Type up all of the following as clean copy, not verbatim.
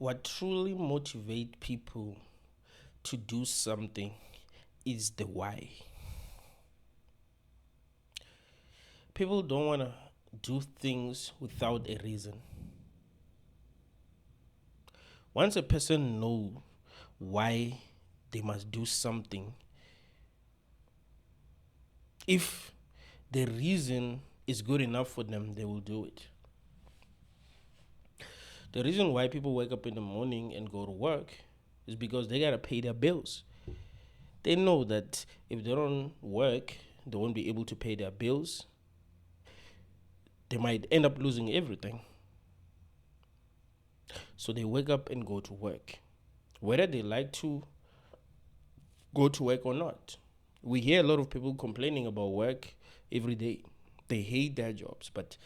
what truly motivates people to do something is the why. People don't want to do things without a reason. Once a person knows why they must do something, if the reason is good enough for them, they will do it. The reason why people wake up in the morning and go to work is because they gotta pay their bills. They know that if they don't work, they won't be able to pay their bills. They might end up losing everything. So they wake up and go to work, whether they like to go to work or not. We hear a lot of people complaining about work every day. They hate their jobs, but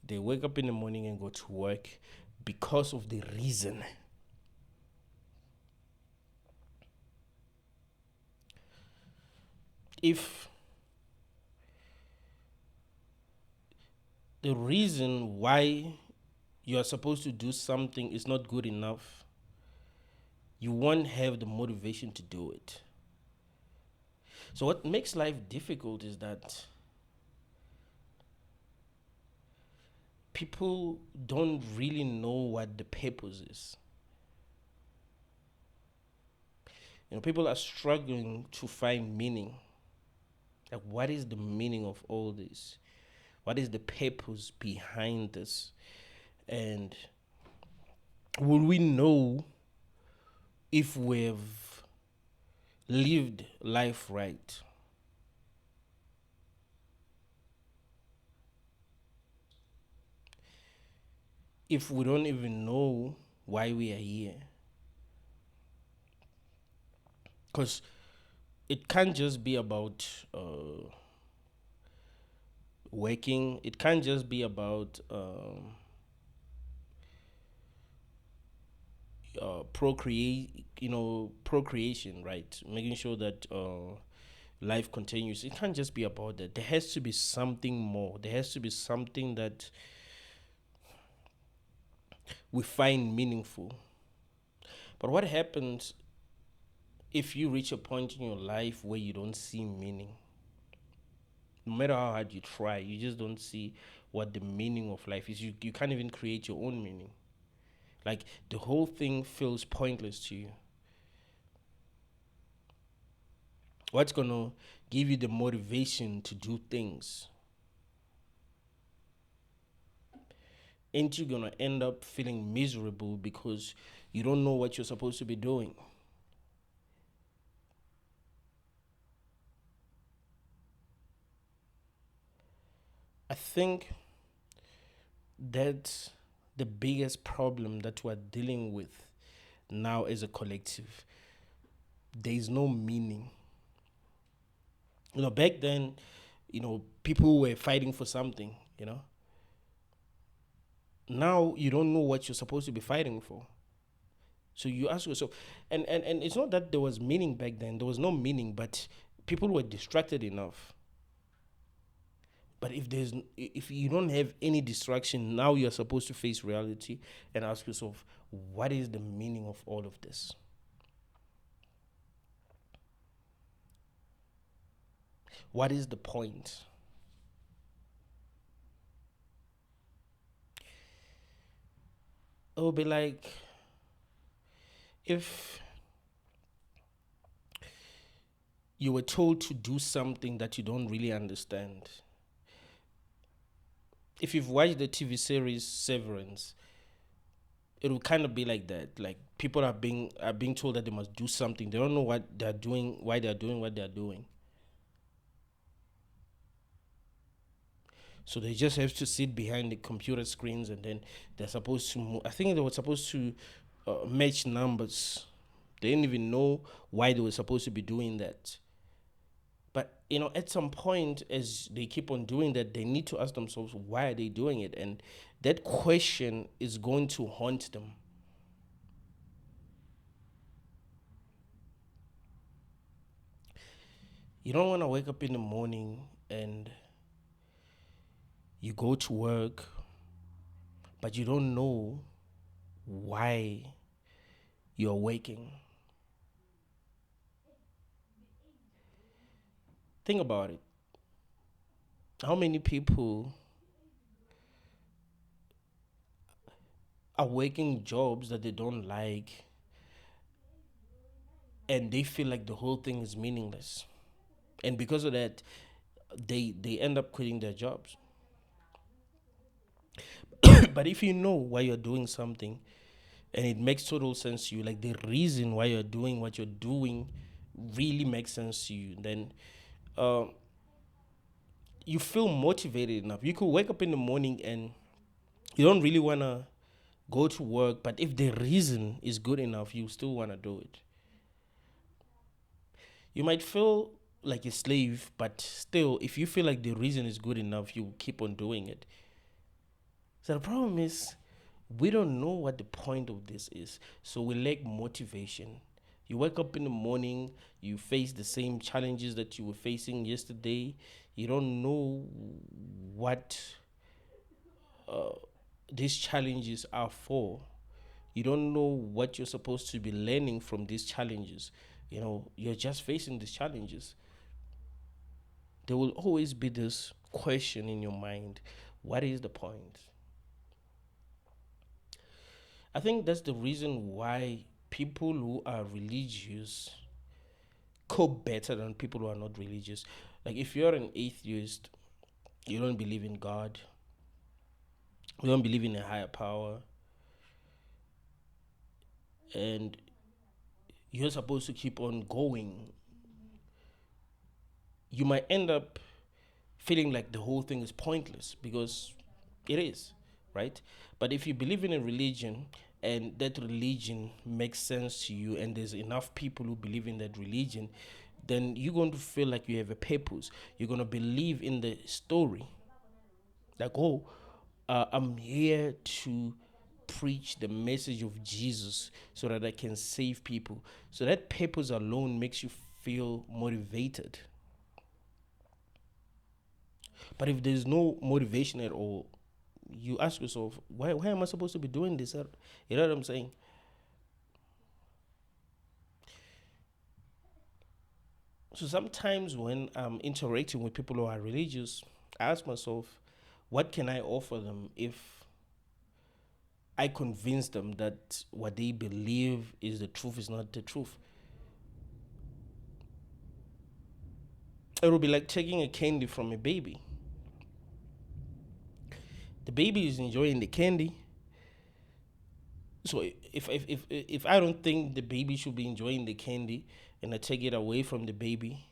they wake up in the morning and go to work because of the reason. If the reason why you are supposed to do something is not good enough, you won't have the motivation to do it. So, what makes life difficult is that people don't really know what the purpose is. People are struggling to find meaning. Like, what is the meaning of all this? What is the purpose behind this? And will we know if we've lived life right? If we don't even know why we are here? Because it can't just be about working. It can't just be about procreation, right? Making sure that life continues. It can't just be about that. There has to be something more. There has to be something that we find meaningful. But what happens if you reach a point in your life where you don't see meaning? No matter how hard you try, you just don't see what the meaning of life is. You can't even create your own meaning. Like, the whole thing feels pointless to you. What's gonna give you the motivation to do things? Ain't you gonna end up feeling miserable because you don't know what you're supposed to be doing? I think that's the biggest problem that we're dealing with now as a collective. There is no meaning. Back then, people were fighting for something. Now you don't know what you're supposed to be fighting for. So you ask yourself, and it's not that there was meaning back then. There was no meaning, but people were distracted enough. But if you don't have any distraction, now you're supposed to face reality and ask yourself, what is the meaning of all of this? What is the point? It will be like if you were told to do something that you don't really understand. If you've watched the TV series Severance, it will kind of be like that. Like, people are being told that they must do something. They don't know what they're doing, why they're doing what they're doing. So they just have to sit behind the computer screens, and then they're supposed to. I think they were supposed to match numbers. They didn't even know why they were supposed to be doing that. But at some point, as they keep on doing that, they need to ask themselves, why are they doing it? And that question is going to haunt them. You don't want to wake up in the morning and you go to work, but you don't know why you're waking. Think about it. How many people are working jobs that they don't like and they feel like the whole thing is meaningless? And because of that, they end up quitting their jobs. But if you know why you're doing something and it makes total sense to you, like the reason why you're doing what you're doing really makes sense to you, then uh, you feel motivated enough. You could wake up in the morning and you don't really want to go to work, but if the reason is good enough, you still want to do it. You might feel like a slave, but still, if you feel like the reason is good enough, you keep on doing it. So the problem is, we don't know what the point of this is. So we lack motivation. You wake up in the morning, you face the same challenges that you were facing yesterday. You don't know what these challenges are for. You don't know what you're supposed to be learning from these challenges. You're just facing these challenges. There will always be this question in your mind: what is the point? I think that's the reason why people who are religious cope better than people who are not religious. Like, if you're an atheist, you don't believe in God, you don't believe in a higher power, and you're supposed to keep on going, you might end up feeling like the whole thing is pointless, because it is, right? But if you believe in a religion and that religion makes sense to you and there's enough people who believe in that religion, then you're going to feel like you have a purpose. You're going to believe in the story. Like, oh, I'm here to preach the message of Jesus so that I can save people. So that purpose alone makes you feel motivated. But if there's no motivation at all, you ask yourself, why am I supposed to be doing this? You know what I'm saying? So sometimes when I'm interacting with people who are religious, I ask myself, what can I offer them if I convince them that what they believe is the truth is not the truth? It will be like taking a candy from a baby. The baby is enjoying the candy. So if I don't think the baby should be enjoying the candy and I take it away from the baby,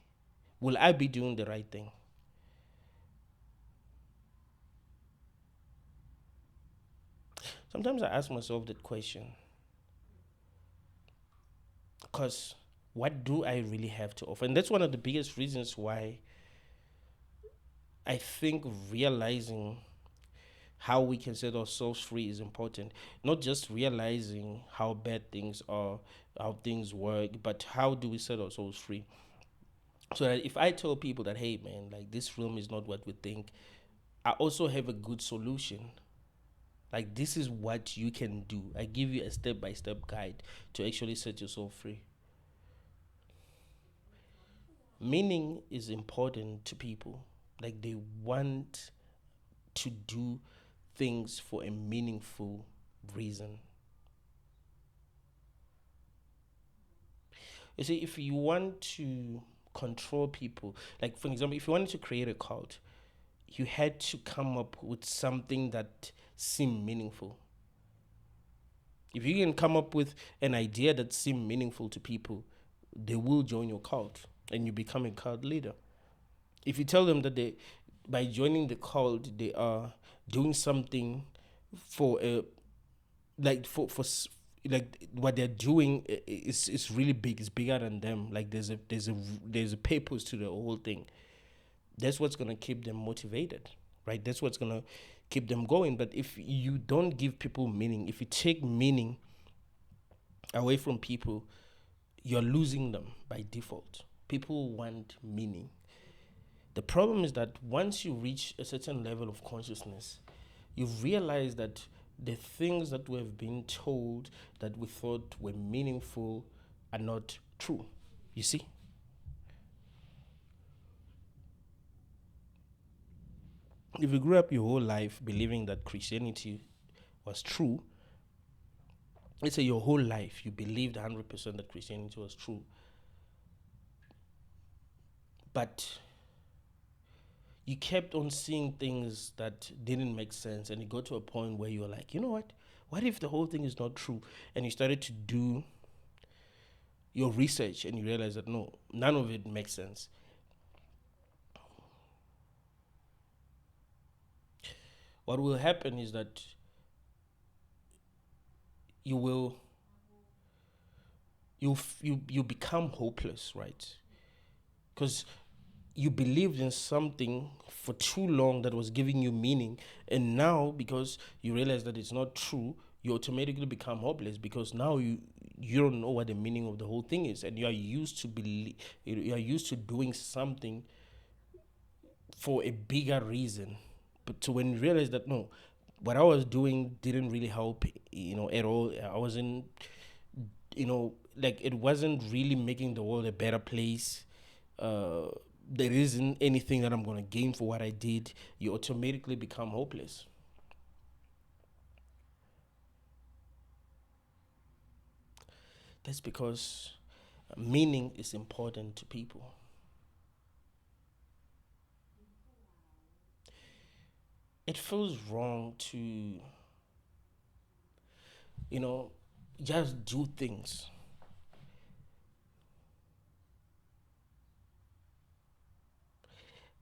will I be doing the right thing? Sometimes I ask myself that question, because what do I really have to offer? And that's one of the biggest reasons why I think realizing how we can set ourselves free is important. Not just realizing how bad things are, how things work, but how do we set ourselves free? So that if I tell people that, hey man, like this room is not what we think, I also have a good solution. Like, this is what you can do. I give you a step by step guide to actually set yourself free. Meaning is important to people. Like, they want to do things for a meaningful reason. You see, if you want to control people, like for example, if you wanted to create a cult, you had to come up with something that seemed meaningful. If you can come up with an idea that seems meaningful to people, they will join your cult and you become a cult leader. If you tell them that by joining the cult, they are doing something for a like like what they're doing is really big. It's bigger than them. Like, there's a purpose to the whole thing. That's what's gonna keep them motivated, right? That's what's gonna keep them going. But if you don't give people meaning, if you take meaning away from people, you're losing them by default. People want meaning. The problem is that once you reach a certain level of consciousness, you realize that the things that we have been told that we thought were meaningful are not true. You see? If you grew up your whole life believing that Christianity was true, let's say your whole life you believed 100% that Christianity was true, but you kept on seeing things that didn't make sense, and it got to a point where you were like, you know what if the whole thing is not true? And you started to do your research and you realize that no, none of it makes sense. What will happen is that you will you become hopeless, right? Because you believed in something for too long that was giving you meaning, and now because you realize that it's not true, you automatically become hopeless because now you don't know what the meaning of the whole thing is, and you are used to you are used to doing something for a bigger reason. But so when you realize that no, what I was doing didn't really help, at all. I wasn't, like it wasn't really making the world a better place. Uh, there isn't anything that I'm gonna gain for what I did. You automatically become hopeless. That's because meaning is important to people. It feels wrong to, you know, just do things.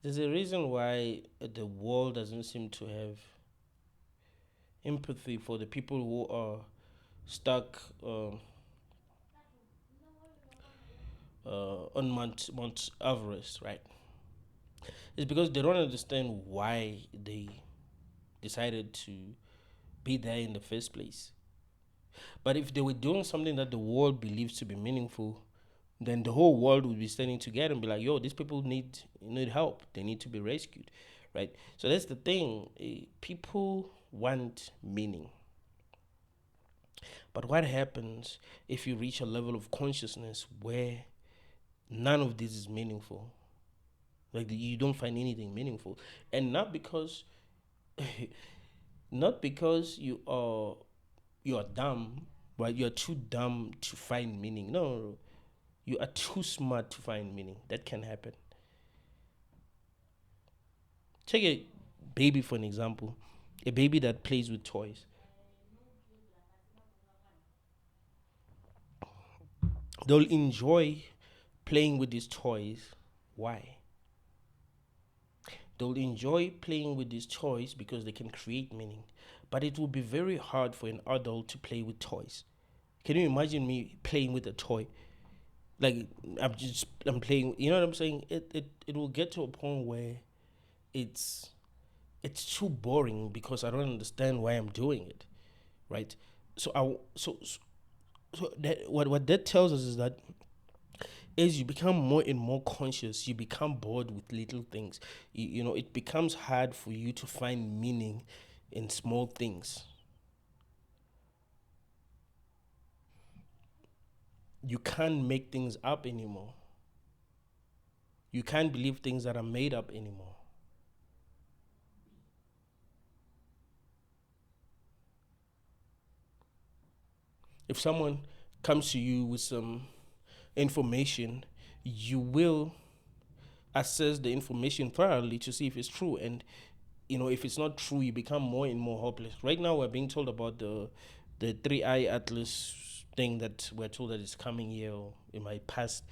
There's a reason why the world doesn't seem to have empathy for the people who are stuck on Mount Everest, right? It's because they don't understand why they decided to be there in the first place. But if they were doing something that the world believes to be meaningful, then the whole world would be standing together and be like, "Yo, these people need help. They need to be rescued," right? So that's the thing. People want meaning, but what happens if you reach a level of consciousness where none of this is meaningful? Like you don't find anything meaningful, and not because you are dumb, right? You are too dumb to find meaning. No, no, no. You are too smart to find meaning. That can happen. Take a baby for an example. A baby that plays with toys. They'll enjoy playing with these toys. Why? They'll enjoy playing with these toys because they can create meaning. But it will be very hard for an adult to play with toys. Can you imagine me playing with a toy? Like I'm playing, you know what I'm saying? It will get to a point where it's it's too boring because I don't understand why I'm doing it, right? So so that what that tells us is that as you become more and more conscious, you become bored with little things. It becomes hard for you to find meaning in small things. You can't make things up anymore. You can't believe things that are made up anymore. If someone comes to you with some information, you will assess the information thoroughly to see if it's true. And if it's not true, you become more and more hopeless. Right now, we're being told about the three eye atlas thing that we're told that is coming here or it might pass.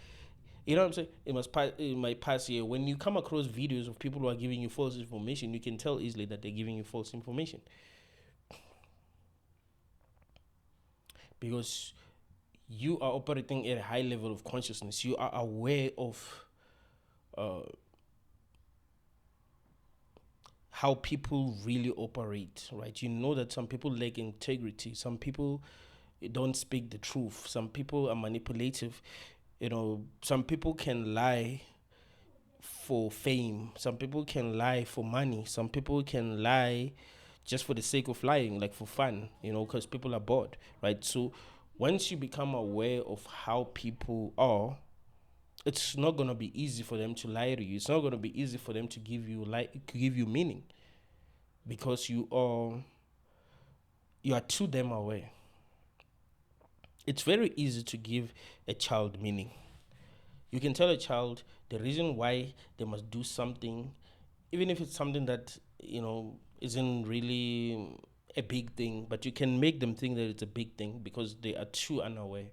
You know what I'm saying? It might pass here. When you come across videos of people who are giving you false information, you can tell easily that they're giving you false information because you are operating at a high level of consciousness. You are aware of uh, how people really operate, right? You know that some people lack integrity. Some people don't speak the truth. Some people are manipulative. Some people can lie for fame. Some people can lie for money. Some people can lie just for the sake of lying, like for fun, because people are bored, right? So once you become aware of how people are, it's not gonna be easy for them to lie to you. It's not gonna be easy for them to give you meaning, because you are to them aware. It's very easy to give a child meaning. You can tell a child the reason why they must do something, even if it's something that isn't really a big thing, but you can make them think that it's a big thing because they are too unaware.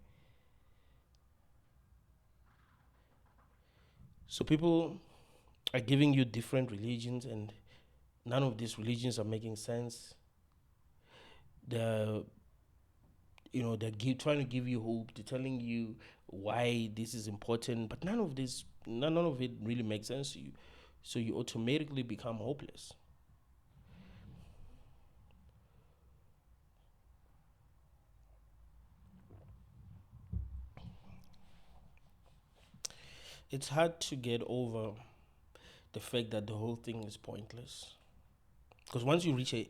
So people are giving you different religions, and none of these religions are making sense. They're trying to give you hope. They're telling you why this is important, but none of it really makes sense to you. So you automatically become hopeless. It's hard to get over the fact that the whole thing is pointless. Because once you reach a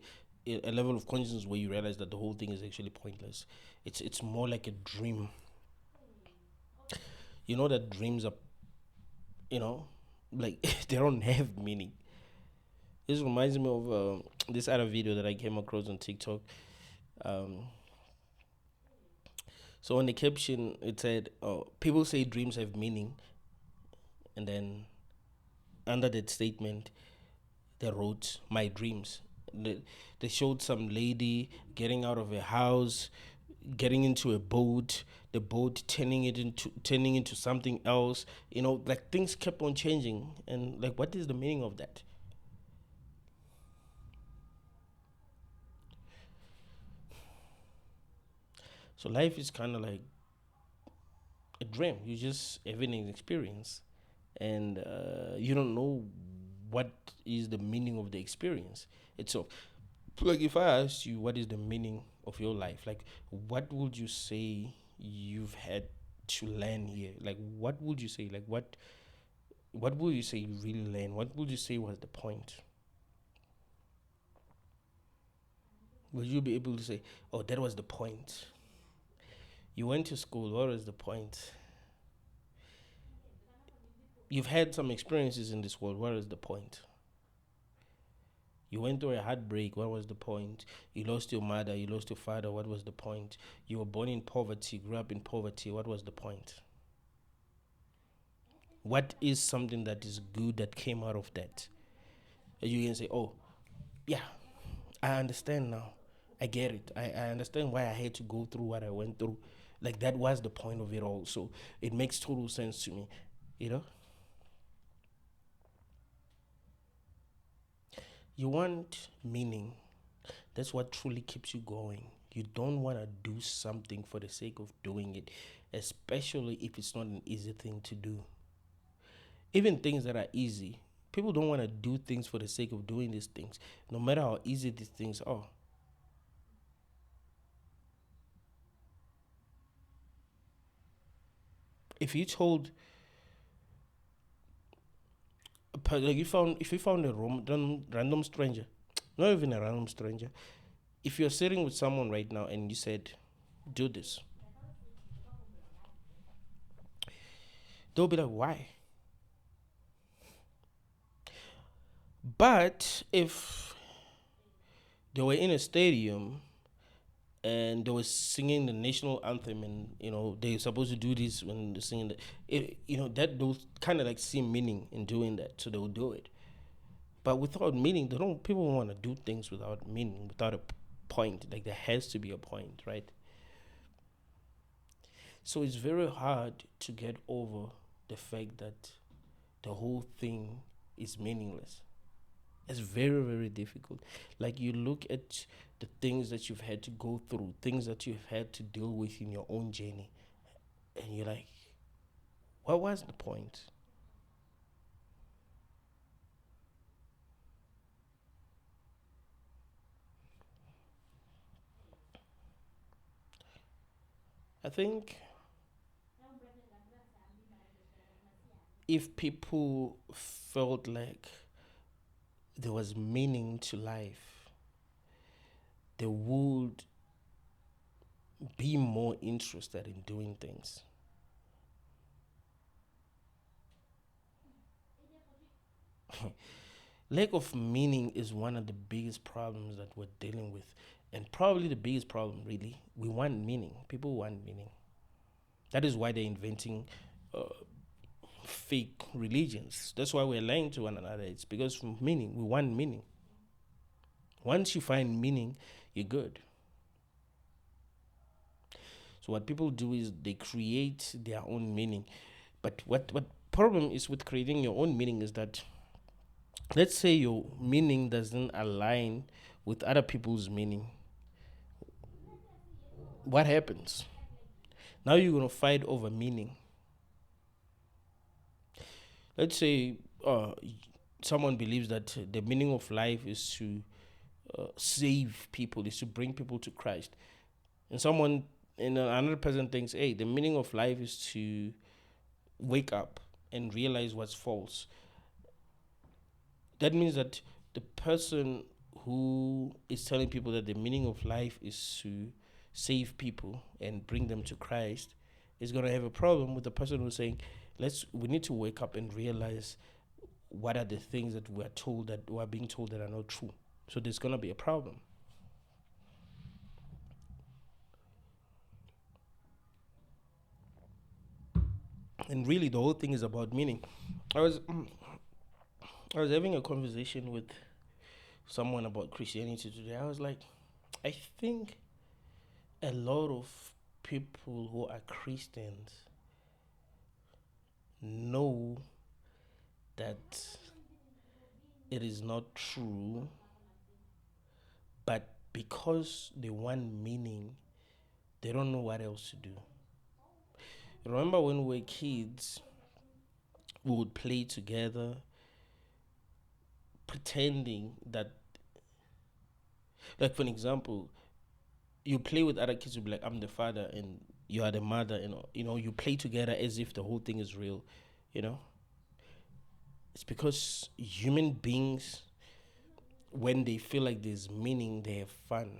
level of consciousness where you realize that the whole thing is actually pointless, it's more like a dream. You know that dreams are, you know, like they don't have meaning. This reminds me of this other video that I came across on TikTok. Um, so on the caption, it said, oh, "People say dreams have meaning," and then under that statement, they wrote "my dreams." They, they showed some lady getting out of a house, getting into a boat, the boat turning into something else. Like things kept on changing, and like, what is the meaning of that? So life is kind of like a dream. You just having an experience, and you don't know what is the meaning of the experience. It's so like if I asked you what is the meaning of your life, like what would you say you've had to learn here? Like what would you say? Like what would you say you really learned? What would you say was the point? Would you be able to say, oh, that was the point? You went to school, what was the point? You've had some experiences in this world, what is the point? You went through a heartbreak, what was the point? You lost your mother, you lost your father, what was the point? You were born in poverty, grew up in poverty, what was the point? What is something that is good that came out of that? You can say, oh, yeah, I understand now. I get it. I understand why I had to go through what I went through. Like that was the point of it all. So it makes total sense to me. You know? You want meaning. That's what truly keeps you going. You don't want to do something for the sake of doing it, especially if it's not an easy thing to do. Even things that are easy, people don't want to do things for the sake of doing these things, no matter how easy these things are. If you told, like, if you found a random stranger, not even a random stranger, if you're sitting with someone right now and you said, "Do this," they'll be like, "Why?" But if they were in a stadium and they were singing the national anthem, and they're supposed to do this when they're singing that they'll kind of like see meaning in doing that, so they'll do it. But without meaning, they don't people want to do things without meaning, without a point. Like there has to be a point, right? So it's very hard to get over the fact that the whole thing is meaningless. It's very, very difficult. Like you look at the things that you've had to go through, things that you've had to deal with in your own journey, and you're like, what was the point? I think if people felt like there was meaning to life, they would be more interested in doing things. Lack of meaning is one of the biggest problems that we're dealing with. And probably the biggest problem, really. We want meaning. People want meaning. That is why they're inventing uh, fake religions. That's why we're lying to one another. It's because of meaning. We want meaning. Once you find meaning, you're good. So what people do is they create their own meaning. But what problem is with creating your own meaning is that, let's say your meaning doesn't align with other people's meaning. What happens? Now you're gonna fight over meaning. Let's say someone believes that the meaning of life is to save people, is to bring people to Christ, and someone and another person thinks, hey, the meaning of life is to wake up and realize what's false. That means that the person who is telling people that the meaning of life is to save people and bring them to Christ is going to have a problem with the person who's saying, we need to wake up and realize what are the things that we are being told that are not true. So there's going to be a problem. And really, the whole thing is about meaning. I was I was having a conversation with someone about Christianity today. I was like, I think a lot of people who are Christians know that it is not true, but because they want meaning, they don't know what else to do. Remember when we were kids, we would play together, pretending that, like for an example, you play with other kids, you'll be like, I'm the father and you are the mother, you play together as if the whole thing is real, you know? It's because human beings, when they feel like there's meaning, they have fun,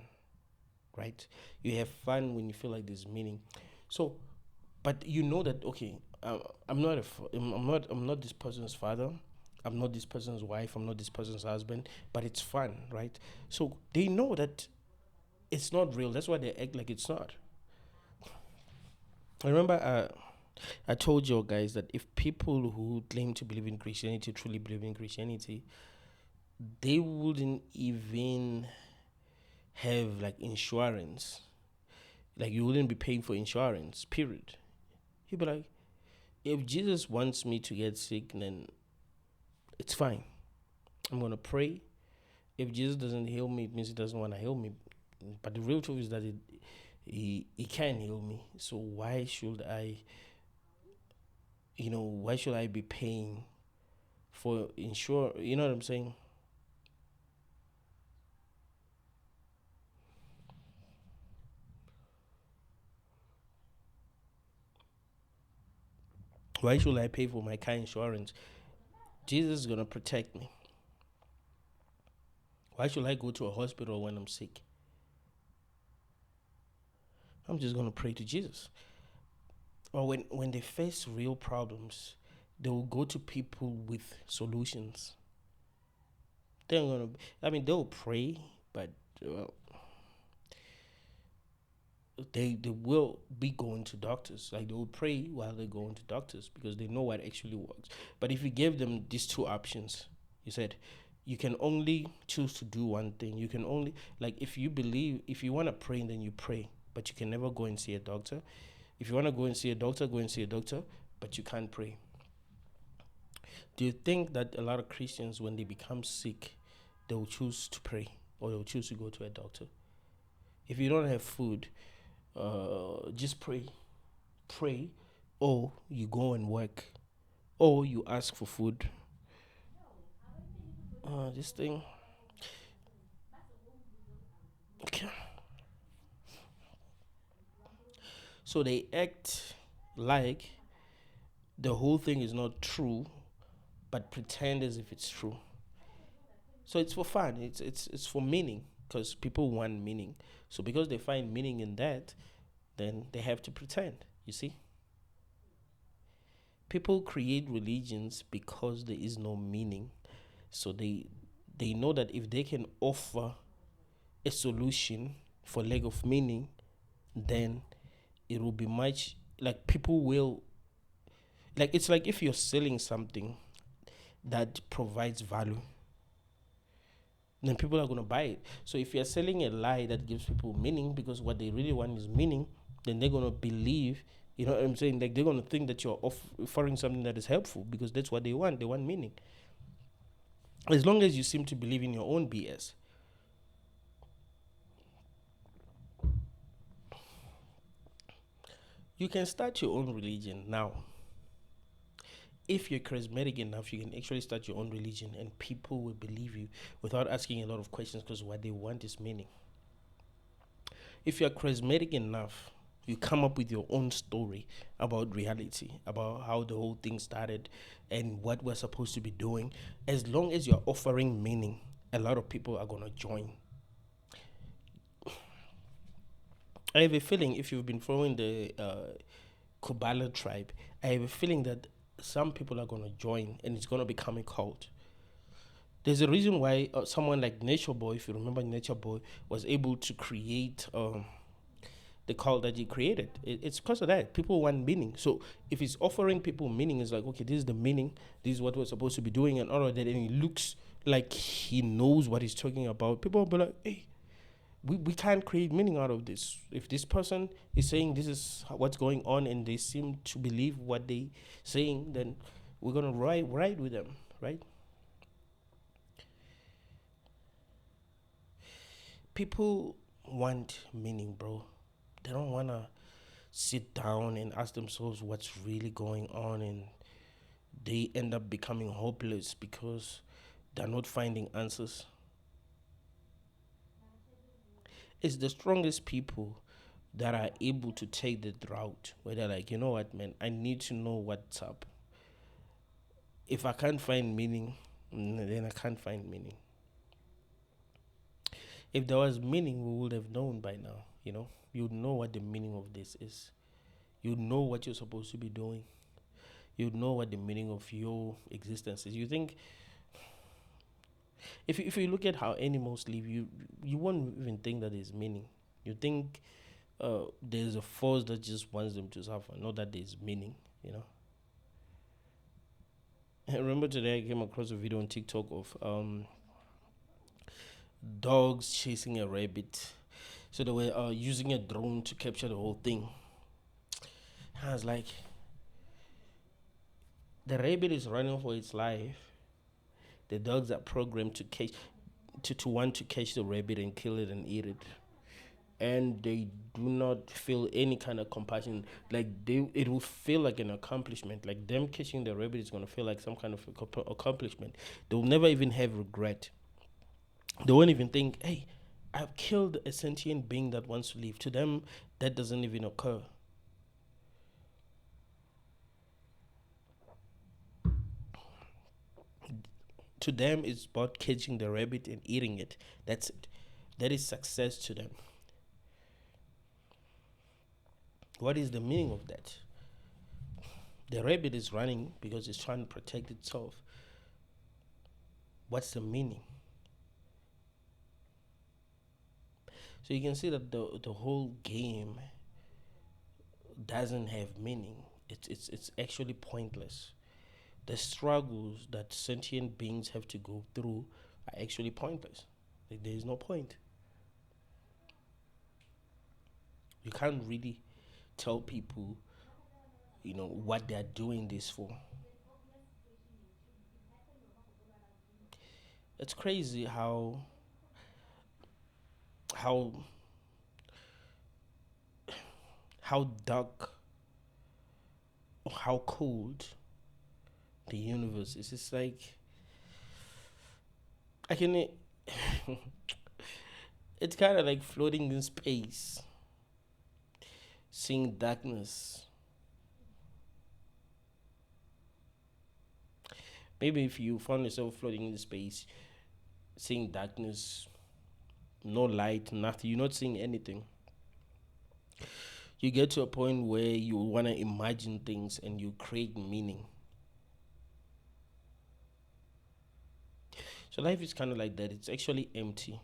right? You have fun when you feel like there's meaning. So, but you know that, okay, I'm not this person's father. I'm not this person's wife. I'm not this person's husband. But it's fun, right? So they know that it's not real. That's why they act like it's not. I remember I told you guys that if people who claim to believe in Christianity truly believe in Christianity, they wouldn't even have like insurance. Like you wouldn't be paying for insurance, period. You'd be like, if Jesus wants me to get sick, then it's fine. I'm gonna pray. If Jesus doesn't heal me, it means he doesn't want to heal me. But the real truth is that he can heal me. So why should I be paying for insure? You know what I'm saying? Why should I pay for my car insurance? Jesus is gonna protect me. Why should I go to a hospital when I'm sick? I'm just gonna pray to Jesus. Or when they face real problems, they will go to people with solutions. They're gonna, they'll pray, but well, they will be going to doctors. Like they will pray while they're going to doctors because they know what actually works. But if you gave them these two options, you said you can only choose to do one thing. You can only, like, if you want to pray, then you pray, but you can never go and see a doctor. If you want to go and see a doctor, go and see a doctor, but you can't pray. Do you think that a lot of Christians, when they become sick, they will choose to pray or they'll choose to go to a doctor? If you don't have food, just pray. Pray, or you go and work, or you ask for food. This thing. Okay. So they act like the whole thing is not true, but pretend as if it's true. So it's for fun. It's for meaning. because people want meaning. So because they find meaning in that, then they have to pretend. You see, people create religions because there is no meaning. So they know that if they can offer a solution for lack of meaning, then it will be much like people will like it's like if you're selling something that provides value, then people are going to buy it. So if you're selling a lie that gives people meaning because what they really want is meaning, then they're going to believe, you know what I'm saying? Like they're going to think that you're offering something that is helpful because that's what they want. They want meaning. As long as you seem to believe in your own BS, you can start your own religion now. If you're charismatic enough, you can actually start your own religion and people will believe you without asking a lot of questions because what they want is meaning. If you're charismatic enough, you come up with your own story about reality, about how the whole thing started and what we're supposed to be doing. As long as you're offering meaning, a lot of people are going to join. I have a feeling if you've been following the Kubala tribe, I have a feeling that some people are going to join and it's going to become a cult. There's a reason why someone like Nature Boy, if you remember Nature Boy, was able to create the cult that he created. It's because of that. People want meaning. So if he's offering people meaning, it's like, okay, this is the meaning. This is what we're supposed to be doing and all of that. And he looks like he knows what he's talking about. People will be like, hey, we can't create meaning out of this. If this person is saying this is what's going on and they seem to believe what they saying, then we're gonna ride with them, right? People want meaning, bro. They don't wanna sit down and ask themselves what's really going on, and they end up becoming hopeless because they're not finding answers. It's the strongest people that are able to take the route where they're like, you know what, man, I need to know what's up. If I can't find meaning, then I can't find meaning. If there was meaning, we would have known by now, you know? You'd know what the meaning of this is. You'd know what you're supposed to be doing. You'd know what the meaning of your existence is. You think if you look at how animals live, you won't even think that there's meaning. You think there's a force that just wants them to suffer, not that there's meaning, you know. I remember today I came across a video on TikTok of dogs chasing a rabbit. So they were using a drone to capture the whole thing. I was like, the rabbit is running for its life. The dogs are programmed to catch, to want to catch the rabbit and kill it and eat it. And they do not feel any kind of compassion. Like it will feel like an accomplishment. Like them catching the rabbit is gonna feel like some kind of accomplishment. They'll never even have regret. They won't even think, "Hey, I've killed a sentient being that wants to live." To them, that doesn't even occur. To them, it's about catching the rabbit and eating it. That's it. That is success to them. What is the meaning of that? The rabbit is running because it's trying to protect itself. What's the meaning? So you can see that the whole game doesn't have meaning. It's actually pointless. The struggles that sentient beings have to go through are actually pointless. Like, there is no point. You can't really tell people, you know, what they're doing this for. It's crazy how how dark or how cold the universe is. It's like I can. It's kind of like floating in space, seeing darkness. Maybe if you found yourself floating in space, seeing darkness, no light, nothing. You're not seeing anything. You get to a point where you want to imagine things and you create meaning. So life is kind of like that. It's actually empty.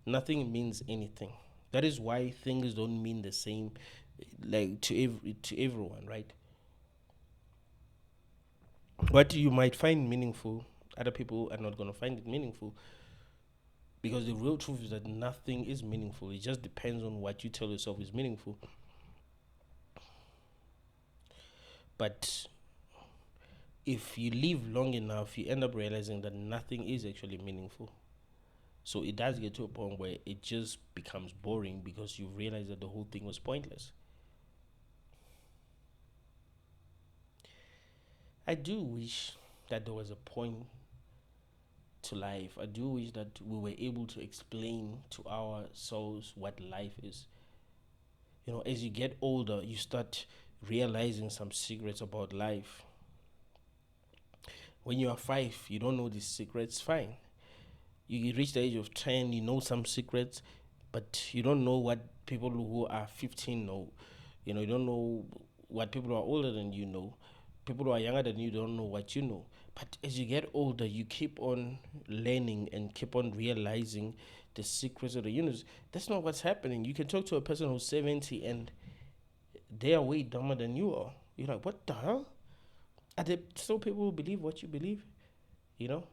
Nothing means anything. That is why things don't mean the same, like to everyone, right? What you might find meaningful, other people are not gonna find it meaningful, because the real truth is that nothing is meaningful. It just depends on what you tell yourself is meaningful. But if you live long enough, you end up realizing that nothing is actually meaningful. So it does get to a point where it just becomes boring because you realize that the whole thing was pointless. I do wish that there was a point to life. I do wish that we were able to explain to our souls what life is. As you get older, you start realizing some secrets about life. When you are 5, you don't know these secrets, fine. You reach the age of 10, you know some secrets, but you don't know what people who are 15 know. You don't know what people who are older than you know. People who are younger than you don't know what you know. But as you get older, you keep on learning and keep on realizing the secrets of the universe. That's not what's happening. You can talk to a person who's 70 and they are way dumber than you are. You're like, what the hell? Are there still people who believe what you believe? You know?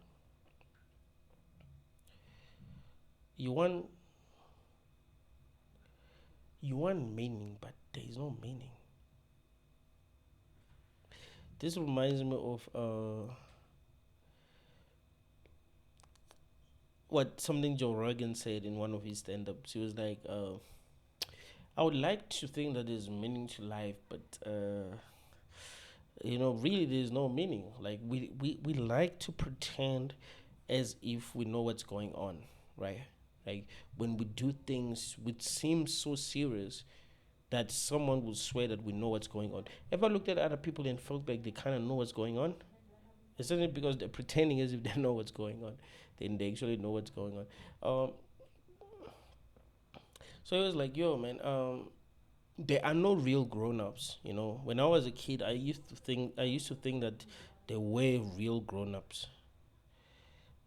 You want you want meaning, but there is no meaning. This reminds me of what something Joe Rogan said in one of his stand-ups. He was like, "I would like to think that there's meaning to life, but really there's no meaning. Like we like to pretend as if we know what's going on, right? Like when we do things which seem so serious that someone will swear that we know what's going on. Ever looked at other people and felt like they kind of know what's going on? Isn't it because they're pretending as if they know what's going on? Then they actually know what's going on. So it was like, yo, man, there are no real grown-ups. When I was a kid, I used to think that there were real grown-ups,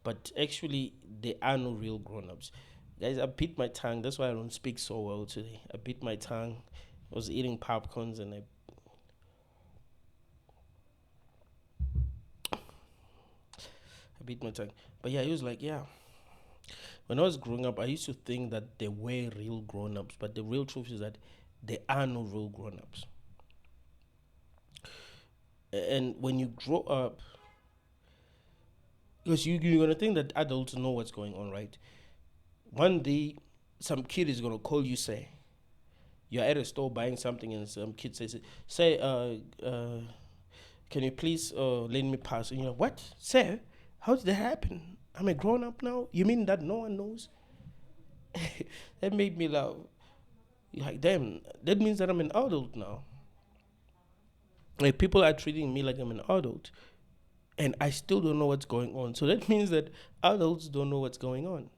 but actually there are no real grown-ups. Guys, I bit my tongue. That's why I don't speak so well today. I bit my tongue. I was eating popcorns and I bit my tongue. But yeah, it was like, yeah. When I was growing up, I used to think that there were real grown ups, but the real truth is that there are no real grown ups. And when you grow up, because you're going to think that adults know what's going on, right? One day, some kid is going to call you, say, you're at a store buying something, and some kid says, can you please let me pass? And you're like, what? Sir, how did that happen? I'm a grown up now? You mean that no one knows? That made me laugh. Like, damn, that means that I'm an adult now. Like, people are treating me like I'm an adult, and I still don't know what's going on. So that means that adults don't know what's going on.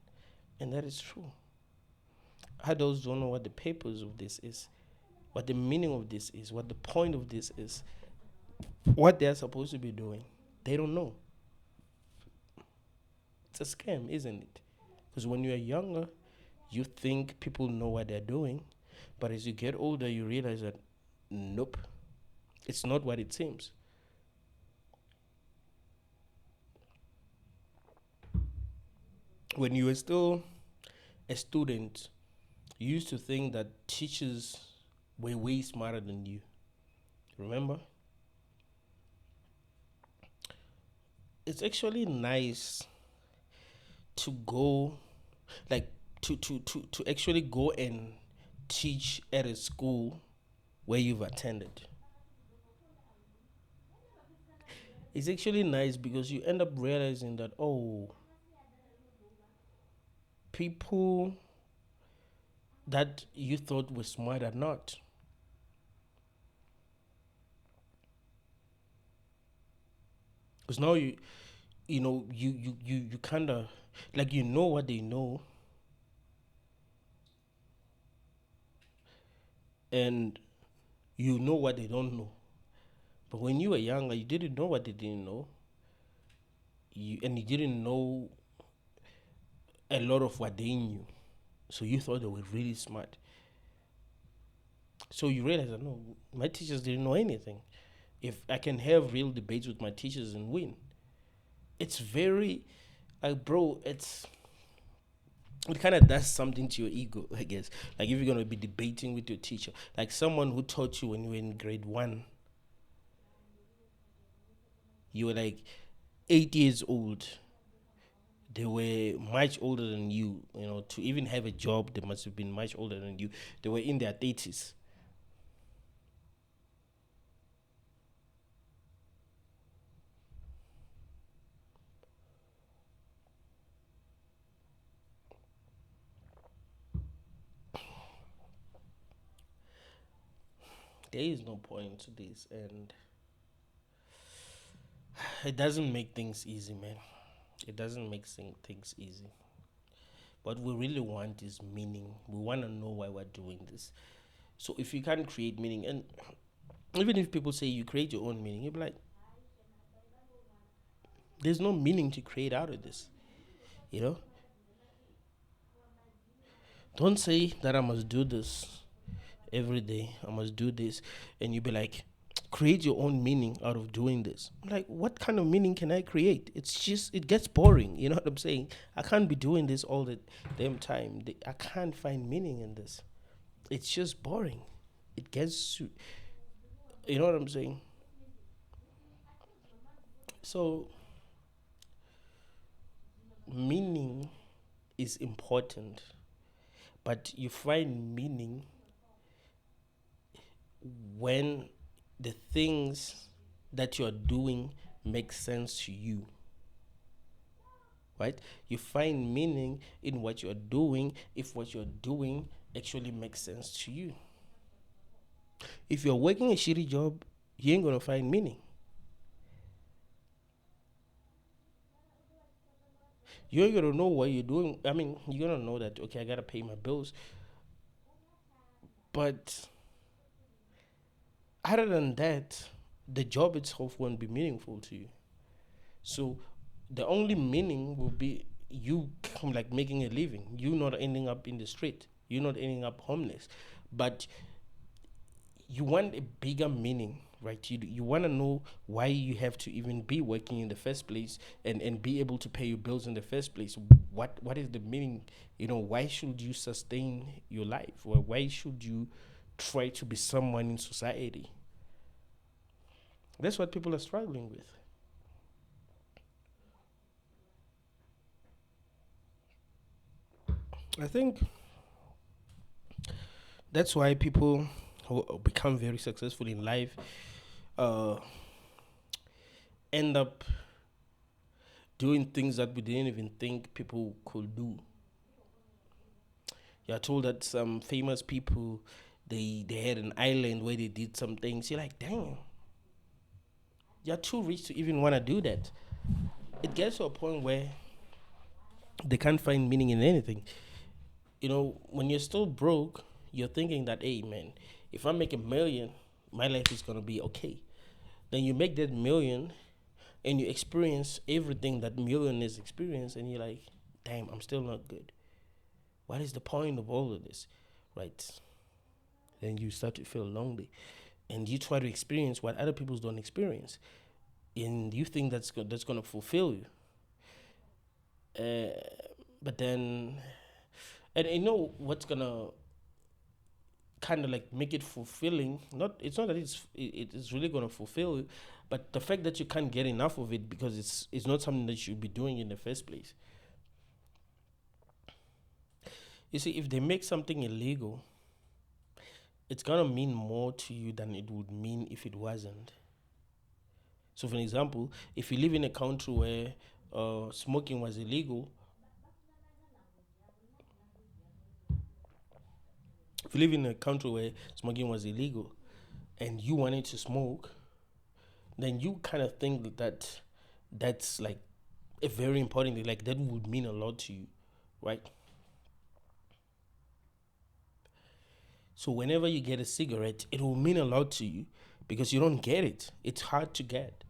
And that is true. Adults don't know what the purpose of this is, what the meaning of this is, what the point of this is, what they're supposed to be doing. They don't know. It's a scam, isn't it? Because when you're younger, you think people know what they're doing, but as you get older, you realize that nope, it's not what it seems. When you were still a student, you used to think that teachers were way smarter than you. Remember? It's actually nice to go, like, to actually go and teach at a school where you've attended. It's actually nice because you end up realizing that, oh, people that you thought were smart are not. Because now you kind of, like, you know what they know, and you know what they don't know. But when you were younger, you didn't know what they didn't know. You didn't know a lot of what they knew. So you thought they were really smart. So you realize that no, my teachers didn't know anything. If I can have real debates with my teachers and win, it's very, bro, it kind of does something to your ego, I guess. Like if you're gonna be debating with your teacher, like someone who taught you when you were in grade one, you were like 8 years old. They were much older than you. You know, to even have a job, they must have been much older than you. They were in their 30s. There is no point to this, and it doesn't make things easy, man. It doesn't make things easy. What we really want is meaning. We want to know why we're doing this. So if you can't create meaning, and even if people say you create your own meaning, you'll be like, there's no meaning to create out of this. You know, don't say that I must do this every day. I must do this, and you be like, create your own meaning out of doing this. Like, what kind of meaning can I create? It's just it gets boring. You know what I'm saying? I can't be doing this all the damn time. I can't find meaning in this. It's just boring. It gets, you know what I'm saying? So meaning is important, but you find meaning when the things that you're doing make sense to you, right? You find meaning in what you're doing if what you're doing actually makes sense to you. If you're working a shitty job, you ain't gonna find meaning. You ain't gonna know what you're doing. I mean, you're gonna know that okay, I gotta pay my bills, but other than that, the job itself won't be meaningful to you. So the only meaning will be you come like making a living. You not ending up in the street. You not ending up homeless. But you want a bigger meaning, right? You want to know why you have to even be working in the first place, and be able to pay your bills in the first place. What is the meaning? You know, why should you sustain your life? Or why should you try to be someone in society? That's what people are struggling with. I think that's why people who become very successful in life uh, end up doing things that we didn't even think people could do. You're told that some famous people they had an island where they did some things. You're like, damn, you're too rich to even want to do that. It gets to a point where they can't find meaning in anything. You know, when you're still broke, you're thinking that, hey man, if I make 1 million, my life is gonna be okay. Then you make that million and you experience everything that millionaires experience, and you're like, damn, I'm still not good. What is the point of all of this? Right? Then you start to feel lonely. And you try to experience what other people don't experience. And you think that's gonna fulfill you. Uh, but then, and you know what's gonna kind of like make it fulfilling. Not it's not that it's really gonna fulfill you, but the fact that you can't get enough of it because it's not something that you should be doing in the first place. You see, if they make something illegal, it's gonna mean more to you than it would mean if it wasn't. So, for example, if you live in a country where smoking was illegal, if you live in a country where smoking was illegal, and you wanted to smoke, then you kind of think that that's like a very important thing. Like that would mean a lot to you, right? So whenever you get a cigarette, it will mean a lot to you because you don't get it. It's hard to get,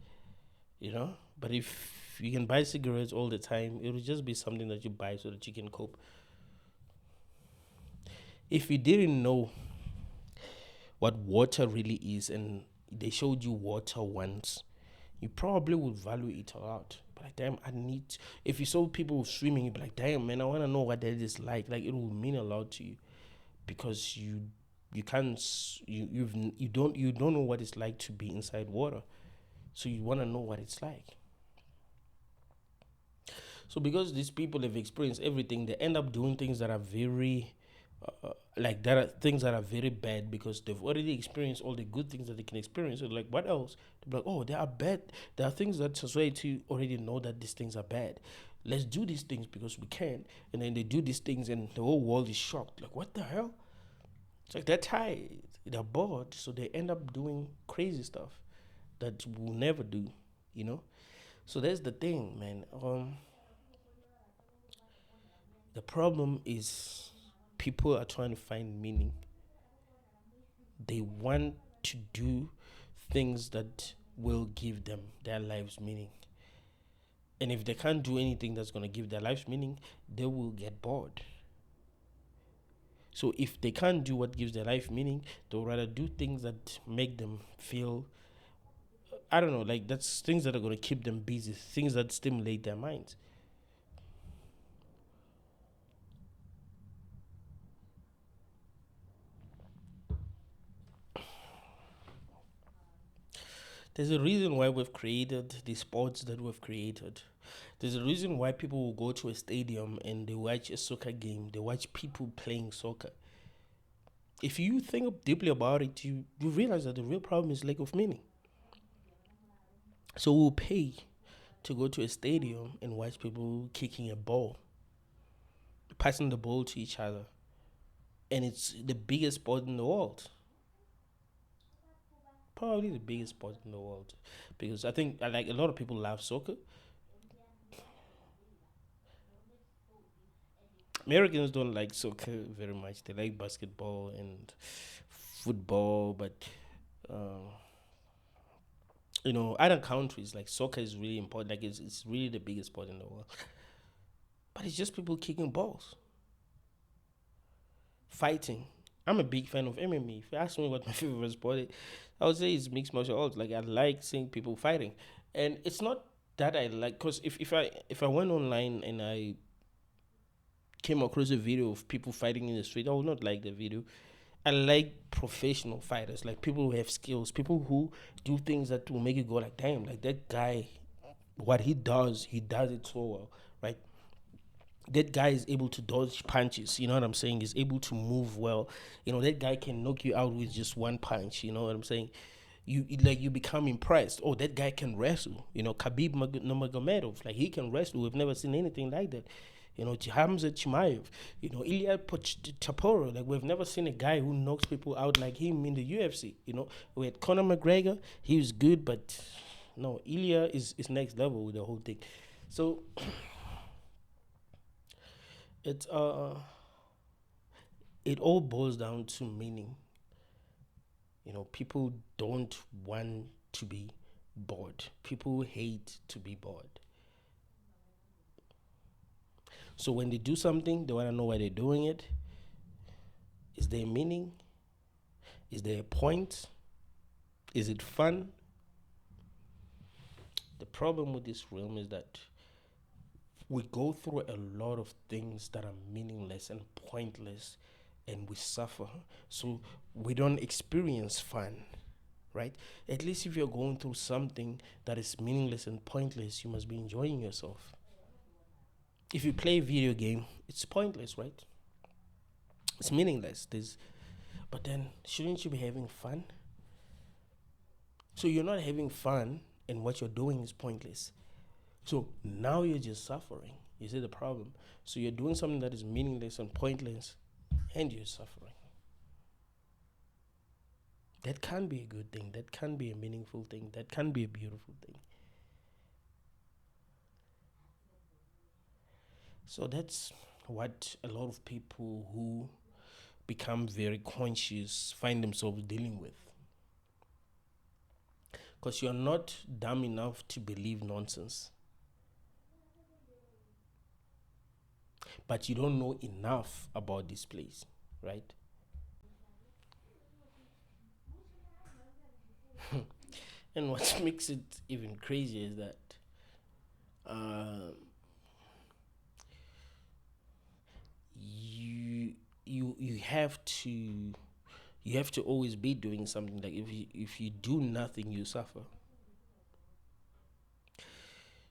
you know. But if you can buy cigarettes all the time, it will just be something that you buy so that you can cope. If you didn't know what water really is and they showed you water once, you probably would value it a lot. But like, damn, I need. If you saw people swimming, you'd be like, damn, man, I want to know what that is like. Like, it will mean a lot to you because you can't you don't know what it's like to be inside water, so you want to know what it's like. So because these people have experienced everything, they end up doing things that are very like that are things that are very bad because they've already experienced all the good things that they can experience. So like, what else? They're like, oh, they are bad. There are things that society already know that these things are bad. Let's do these things because we can. And then they do these things, and the whole world is shocked. Like, what the hell? It's like they're tired. They're bored, so they end up doing crazy stuff that we'll never do. You know. So that's the thing, man. The problem is people are trying to find meaning. They want to do things that will give them their lives meaning. And if they can't do anything that's going to give their lives meaning, they will get bored. So if they can't do what gives their life meaning, they'll rather do things that make them feel, I don't know, like that's things that are going to keep them busy, things that stimulate their minds. There's a reason why we've created the sports that we've created. There's a reason why people will go to a stadium and they watch a soccer game. They watch people playing soccer. If you think deeply about it, you realize that the real problem is lack of meaning. So we'll pay to go to a stadium and watch people kicking a ball, passing the ball to each other. And it's the biggest sport in the world. Probably the biggest sport in the world. Because I think like a lot of people love soccer. Americans don't like soccer very much. They like basketball and football, but uh, other countries like soccer is really important. Like it's really the biggest sport in the world. But it's just people kicking balls, fighting. I'm a big fan of MMA. If you ask me what my favorite sport is, I would say it's mixed martial arts. Like I like seeing people fighting, and it's not that I like because if I went online and I came across a video of people fighting in the street, I would not like the video. I like professional fighters, like people who have skills, people who do things that will make you go like, damn, like that guy, what he does it so well, right? That guy is able to dodge punches. You know what I'm saying? Is able to move well. That guy can knock you out with just one punch. You know what I'm saying? You become impressed. Oh, that guy can wrestle. Khabib Nurmagomedov, like he can wrestle. We've never seen anything like that. Hamza Chimaev, Ilya Taporo. Like we've never seen a guy who knocks people out like him in the UFC. We had Conor McGregor. He was good, but no, Ilya is next level with the whole thing. So it's it all boils down to meaning. People don't want to be bored. People hate to be bored. So when they do something, they want to know why they're doing it. Is there meaning? Is there a point? Is it fun? The problem with this realm is that we go through a lot of things that are meaningless and pointless, and we suffer. So we don't experience fun, right? At least if you're going through something that is meaningless and pointless, you must be enjoying yourself. If you play a video game, it's pointless, right? It's meaningless. But then shouldn't you be having fun? So you're not having fun, and what you're doing is pointless. So now you're just suffering. You see the problem? So you're doing something that is meaningless and pointless, and you're suffering. That can be a good thing. That can be a meaningful thing. That can be a beautiful thing. So that's what a lot of people who become very conscious, find themselves dealing with. Because you're not dumb enough to believe nonsense, but you don't know enough about this place, right? And what makes it even crazier is that um, you you have to always be doing something. Like if you do nothing, you suffer.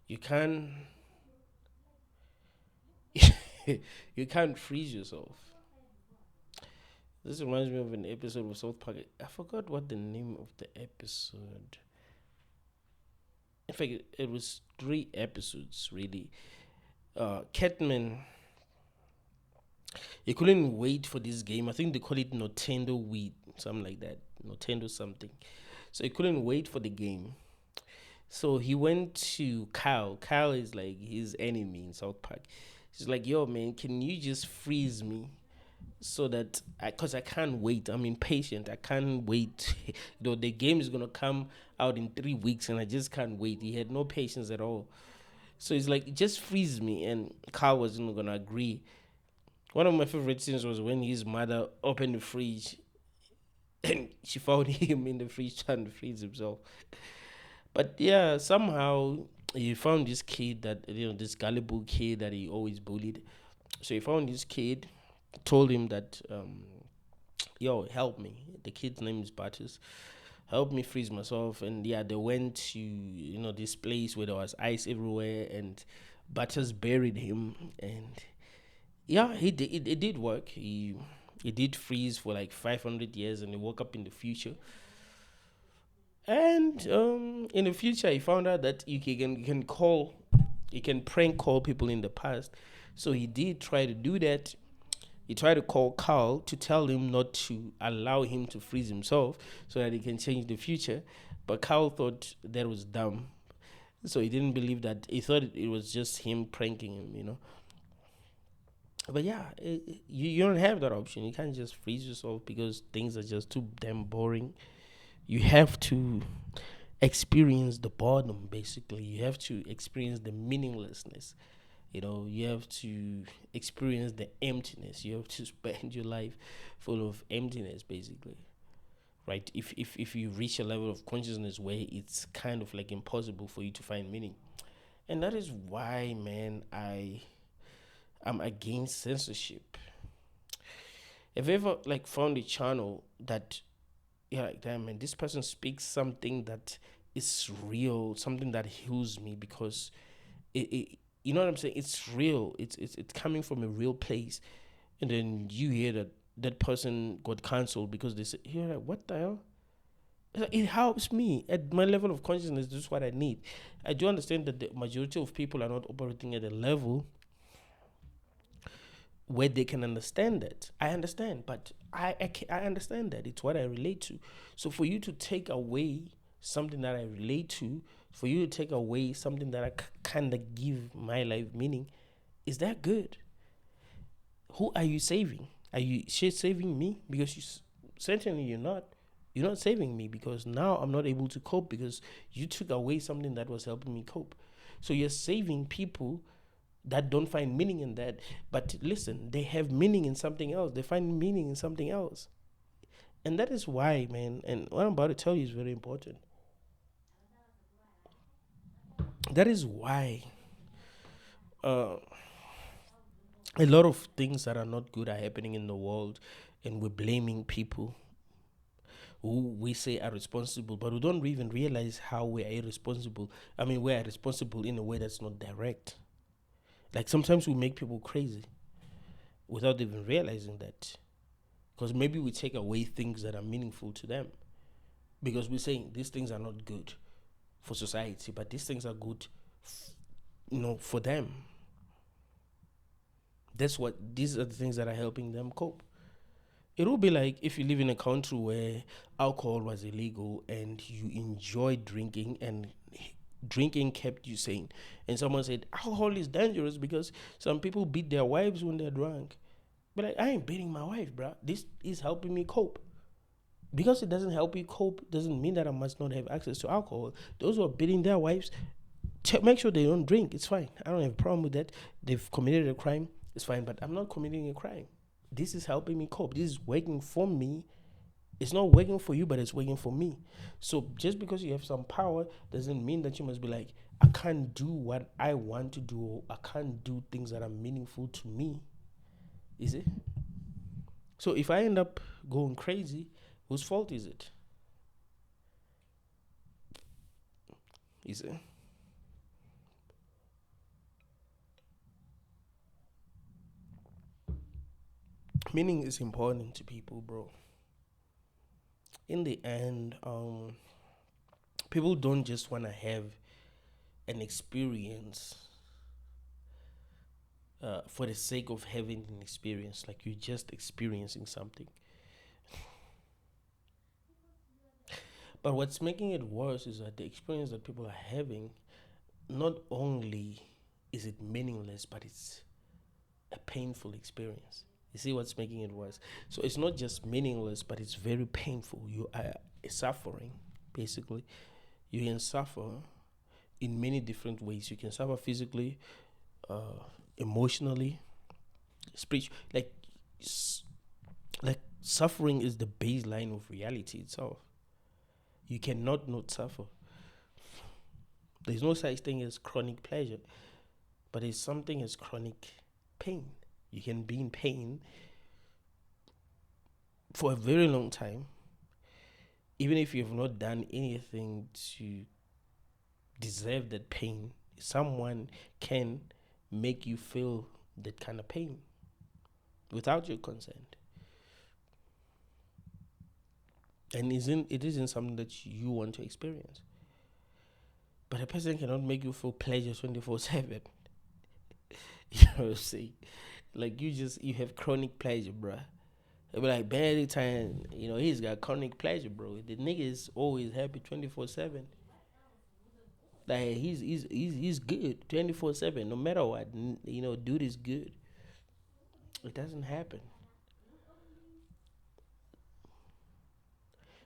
You can't you can't freeze yourself. This reminds me of an episode of South Park. I forgot what the name of the episode. In fact, it was three episodes really. Catman, he couldn't wait for this game. I think they call it Nintendo Wii, something like that. Nintendo something. So he couldn't wait for the game. So he went to Kyle. Kyle is like his enemy in South Park. He's like, yo, man, can you just freeze me so that because I can't wait. I'm impatient. I can't wait. The game is gonna come out in 3 weeks, and I just can't wait. He had no patience at all. So he's like, just freeze me, and Carl wasn't gonna agree. One of my favorite scenes was when his mother opened the fridge and she found him in the fridge trying to freeze himself. But yeah, somehow he found this kid that this gullible kid that he always bullied. So he found this kid, told him that yo, help me. The kid's name is Butters. Help me freeze myself. And yeah, they went to this place where there was ice everywhere, and Butters buried him. And yeah, he did. It did work. He did freeze for like 500 years, and he woke up in the future. And in the future, he found out that you can prank call people in the past. So he did try to do that. He tried to call Carl to tell him not to allow him to freeze himself so that he can change the future. But Carl thought that was dumb. So he didn't believe that. He thought it was just him pranking him. But yeah, you don't have that option. You can't just freeze yourself because things are just too damn boring. You have to experience the boredom, basically. You have to experience the meaninglessness. You have to experience the emptiness. You have to spend your life full of emptiness, basically. Right? If you reach a level of consciousness where it's kind of like impossible for you to find meaning. And that is why, man, I'm against censorship. Have you ever like found a channel that you're like, damn, man, this person speaks something that is real, something that heals me because it you know what I'm saying? It's real. It's coming from a real place, and then you hear that that person got cancelled because they said, "You're like, what the hell?" It helps me at my level of consciousness. This is what I need. I do understand that the majority of people are not operating at a level where they can understand that. I understand, but I understand that it's what I relate to. So for you to take away something that I relate to, for you to take away something that I kind of give my life meaning, is that good? Who are you saving? Are you saving me? Because certainly you're not. You're not saving me because now I'm not able to cope because you took away something that was helping me cope. So you're saving people that don't find meaning in that. But listen, they have meaning in something else. They find meaning in something else. And that is why, man, and what I'm about to tell you is very important. That is why uh, a lot of things that are not good are happening in the world, and we're blaming people who we say are responsible, but we don't even realize how we are irresponsible. I mean, we are responsible in a way that's not direct. Like sometimes we make people crazy without even realizing that. Because maybe we take away things that are meaningful to them. Because we're saying these things are not good for society, but these things are good, for them. These are the things that are helping them cope. It will be like if you live in a country where alcohol was illegal and you enjoyed drinking and drinking kept you sane. And someone said alcohol is dangerous because some people beat their wives when they're drunk. But like, I ain't beating my wife, bro. This is helping me cope. Because it doesn't help you cope doesn't mean that I must not have access to alcohol. Those who are beating their wives, make sure they don't drink. It's fine. I don't have a problem with that. They've committed a crime. It's fine. But I'm not committing a crime. This is helping me cope. This is working for me. It's not working for you, but it's working for me. So just because you have some power doesn't mean that you must be like, I can't do what I want to do. I can't do things that are meaningful to me. Is it? So if I end up going crazy, whose fault is it? Is it? Meaning is important to people, bro. In the end, people don't just want to have an experience for the sake of having an experience, like you're just experiencing something. But what's making it worse is that the experience that people are having, not only is it meaningless, but it's a painful experience. You see what's making it worse? So it's not just meaningless, but it's very painful. You are suffering, basically. You can suffer in many different ways. You can suffer physically, emotionally, spiritually. Like suffering is the baseline of reality itself. You cannot not suffer. There's no such thing as chronic pleasure, but there's something as chronic pain. You can be in pain for a very long time, even if you have not done anything to deserve that pain. Someone can make you feel that kind of pain without your consent. And it isn't something that you want to experience. But a person cannot make you feel pleasure 24/7. You know what I'm saying? Like you have chronic pleasure, bruh. It'll be like barely time, he's got chronic pleasure, bro. The nigga is always happy 24/7. Like he's good 24/7, no matter what. Dude is good. It doesn't happen.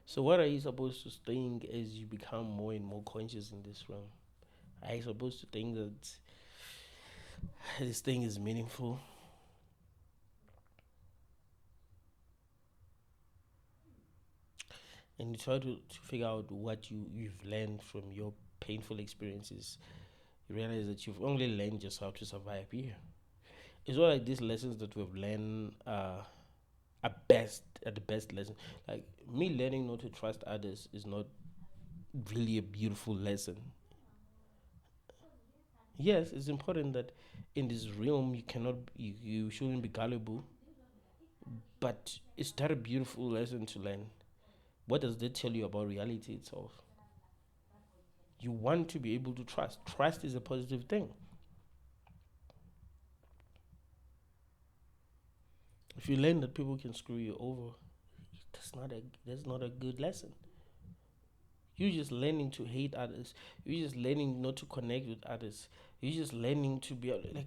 So what are you supposed to think as you become more and more conscious in this realm? Are you supposed to think that this thing is meaningful? And you try to figure out what you've learned from your painful experiences. You realize that you've only learned just how to survive here. It's all like these lessons that we've learned are the best lesson. Like me learning not to trust others is not really a beautiful lesson. Yes, it's important that in this realm you shouldn't be gullible, but is that a beautiful lesson to learn? What does that tell you about reality itself? You want to be able to trust. Trust is a positive thing. If you learn that people can screw you over, that's not a good lesson. You're just learning to hate others. You're just learning not to connect with others. You're just learning to be like,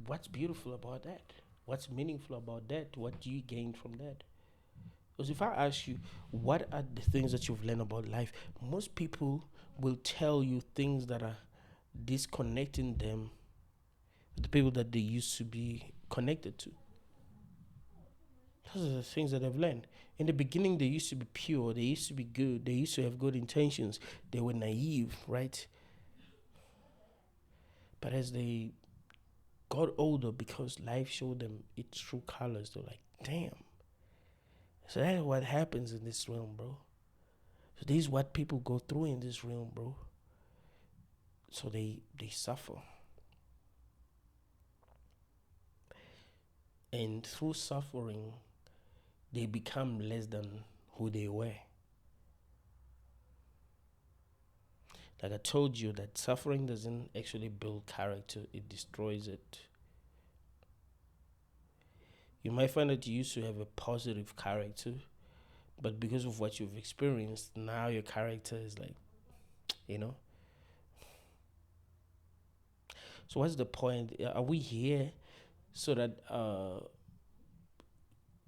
what's beautiful about that? What's meaningful about that? What do you gain from that? Because if I ask you, what are the things that you've learned about life? Most people will tell you things that are disconnecting them with the people that they used to be connected to. Those are the things that I've learned. In the beginning, they used to be pure. They used to be good. They used to have good intentions. They were naive, right? But as they got older, because life showed them its true colors, they're like, damn. So that's what happens in this realm, bro. So this is what people go through in this realm, bro. So they suffer. And through suffering, they become less than who they were. Like I told you, that suffering doesn't actually build character, it destroys it. You might find that you used to have a positive character, but because of what you've experienced, now your character is like, you know. So what's the point? Are we here so that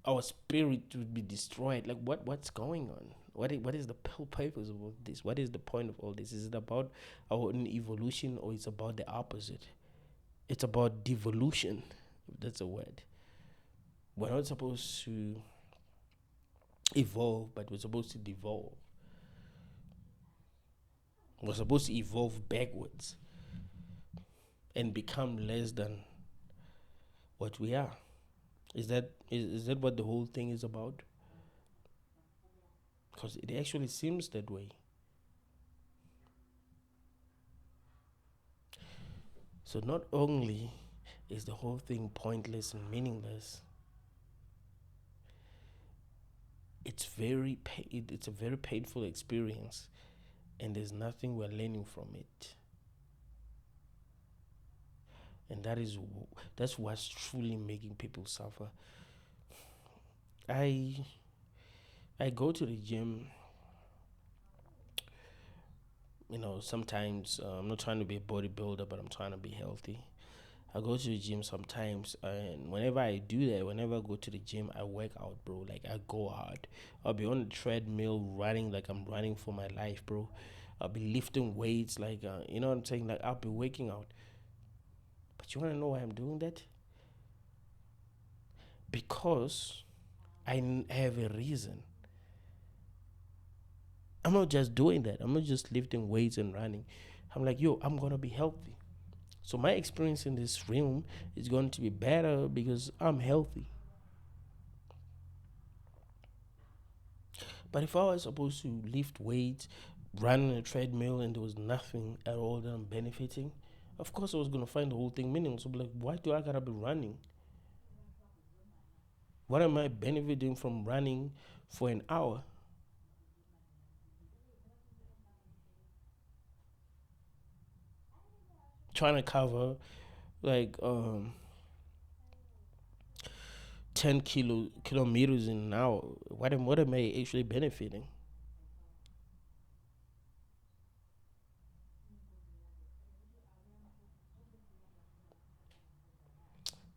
our spirit would be destroyed. Like what's going on? What is the purpose of all this? What is the point of all this? Is it about our own evolution, or it's about the opposite? It's about devolution, if that's a word. We're not supposed to evolve, but we're supposed to devolve. We're supposed to evolve backwards and become less than what we are. Is that what the whole thing is about? Because it actually seems that way. So not only is the whole thing pointless and meaningless, it's a very painful experience, and there's nothing we're learning from it. And that's what's truly making people suffer. I I go to the gym. Sometimes I'm not trying to be a bodybuilder, but I'm trying to be healthy. I go to the gym sometimes, and whenever I do that, whenever I go to the gym, I work out, bro. Like, I go hard. I'll be on the treadmill running like I'm running for my life, bro. I'll be lifting weights, like, you know what I'm saying? Like, I'll be working out. But you want to know why I'm doing that? Because have a reason. I'm not just doing that. I'm not just lifting weights and running. I'm like, yo, I'm going to be healthy. So my experience in this realm is going to be better because I'm healthy. But if I was supposed to lift weights, run on a treadmill, and there was nothing at all that I'm benefiting, of course I was gonna find the whole thing meaningless. So, like, why do I gotta be running? What am I benefiting from running for an hour? Trying to cover like 10 kilometers in an hour. What am I actually benefiting?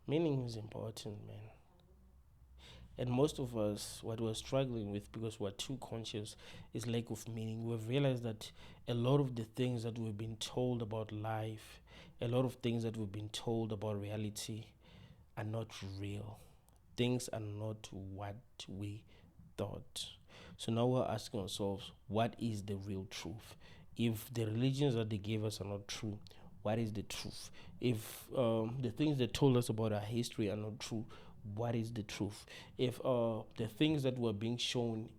Meaning is important, man. And most of us, what we're struggling with, because we're too conscious, is lack of meaning. We've realized that a lot of the things that we've been told about life, a lot of things that we've been told about reality, are not real. Things are not what we thought. So now we're asking ourselves, what is the real truth? If the religions that they gave us are not true, what is the truth? If the things they told us about our history are not true, what is the truth? If the things that were being shown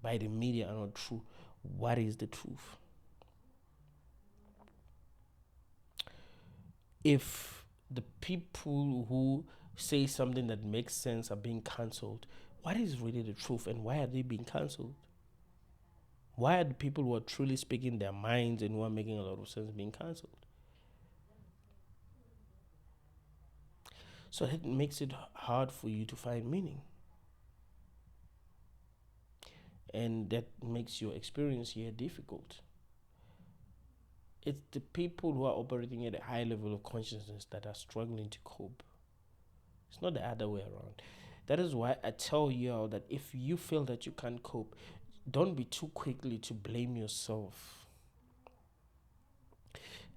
by the media are not true, what is the truth? If the people who say something that makes sense are being cancelled, what is really the truth, and why are they being cancelled? Why are the people who are truly speaking their minds and who are making a lot of sense being cancelled? So it makes it hard for you to find meaning. And that makes your experience here difficult. It's the people who are operating at a high level of consciousness that are struggling to cope. It's not the other way around. That is why I tell you all that if you feel that you can't cope, don't be too quickly to blame yourself.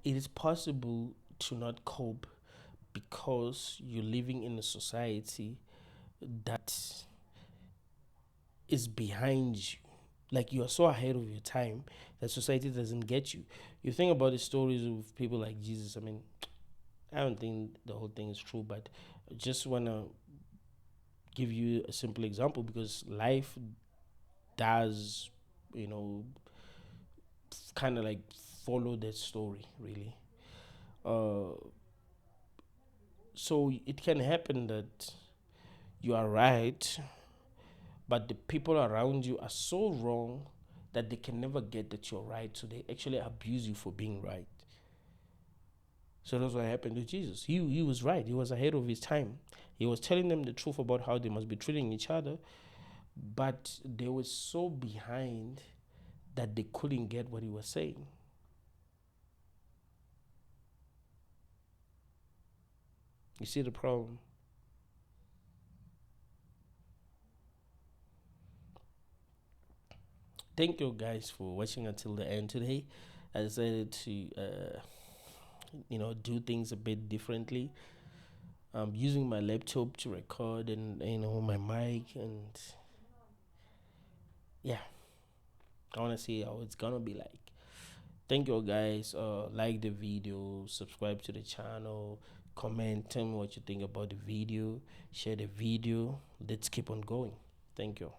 It is possible to not cope because you're living in a society that is behind you. Like, you are so ahead of your time that society doesn't get you. You think about the stories of people like Jesus. I mean, I don't think the whole thing is true, but I just want to give you a simple example because life does, you know, kind of like follow that story, really. Uh, so it can happen that you are right, but the people around you are so wrong that they can never get that you're right. So they actually abuse you for being right. So that's what happened to Jesus. He was right. He was ahead of his time. He was telling them the truth about how they must be treating each other, but they were so behind that they couldn't get what he was saying. You see the problem? thank you guys for watching until the end today. I decided to do things a bit differently. I'm using my laptop to record, and my mic, and yeah, I want to see how it's gonna be like. Thank you guys. Like the video, subscribe to the channel, comment, tell me what you think about the video, share the video. Let's keep on going. Thank you.